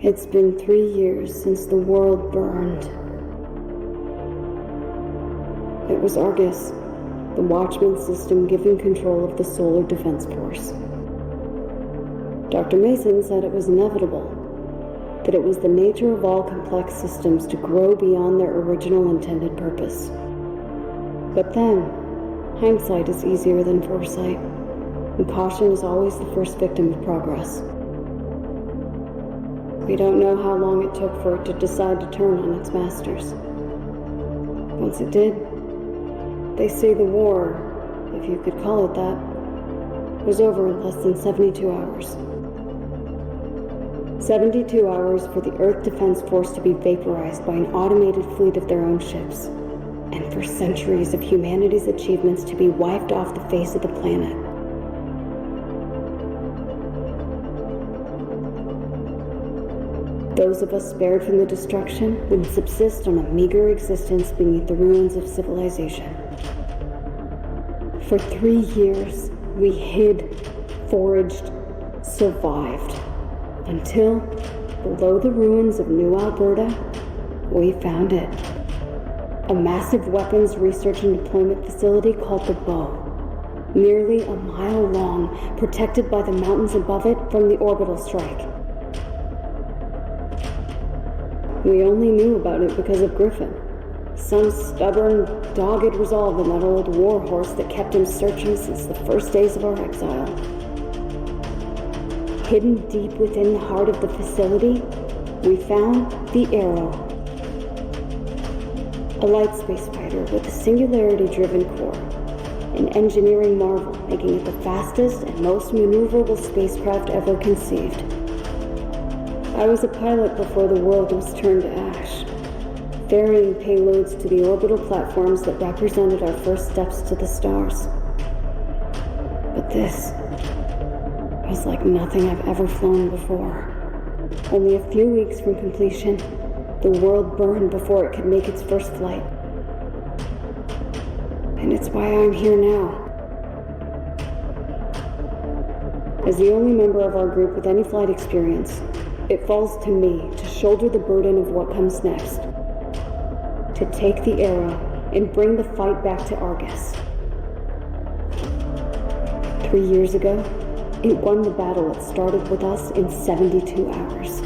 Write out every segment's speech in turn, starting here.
It's been 3 years since the world burned. It was Argus, the Watchman system given control of the Solar Defense Force. Dr. Mason said it was inevitable, that it was the nature of all complex systems to grow beyond their original intended purpose. But then, hindsight is easier than foresight, and caution is always the first victim of progress. We don't know how long it took for it to decide to turn on its masters. Once it did, they say the war, if you could call it that, was over in less than 72 hours. 72 hours for the Earth Defense Force to be vaporized by an automated fleet of their own ships, and for centuries of humanity's achievements to be wiped off the face of the planet. Those of us spared from the destruction would subsist on a meager existence beneath the ruins of civilization. For 3 years, we hid, foraged, survived, until, below the ruins of New Alberta, we found it. A massive weapons research and deployment facility called the Bow, nearly a mile long, protected by the mountains above it from the orbital strike. We only knew about it because of Griffin, some stubborn, dogged resolve in that old warhorse that kept him searching since the first days of our exile. Hidden deep within the heart of the facility, we found the Arrow. A light space fighter with a singularity-driven core, an engineering marvel making it the fastest and most maneuverable spacecraft ever conceived. I was a pilot before the world was turned to ash, ferrying payloads to the orbital platforms that represented our first steps to the stars. But this was like nothing I've ever flown before. Only a few weeks from completion, the world burned before it could make its first flight. And it's why I'm here now. As the only member of our group with any flight experience, it falls to me to shoulder the burden of what comes next. To take the Arrow and bring the fight back to Argus. 3 years ago, it won the battle it started with us in 72 hours.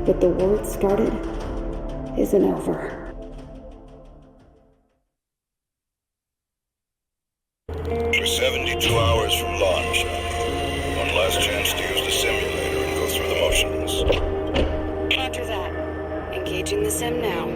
But the war it started isn't over. We're 72 hours from launch. One last chance to use the simulator and go through the motions. Roger that. Engaging the sim now.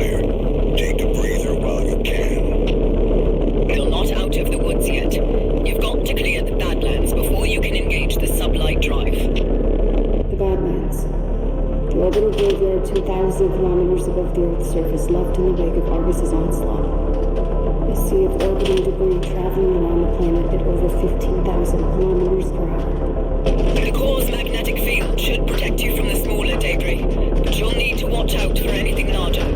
cleared. Take a breather while you can. You're not out of the woods yet. You've got to clear the Badlands before you can engage the sublight drive. The Badlands. The orbital graveyard 2,000 kilometers above the Earth's surface, left in the wake of Argus's onslaught. A sea of orbiting debris traveling around the planet at over 15,000 kilometers per hour. The core's magnetic field should protect you from the smaller debris, but you'll need to watch out for anything larger.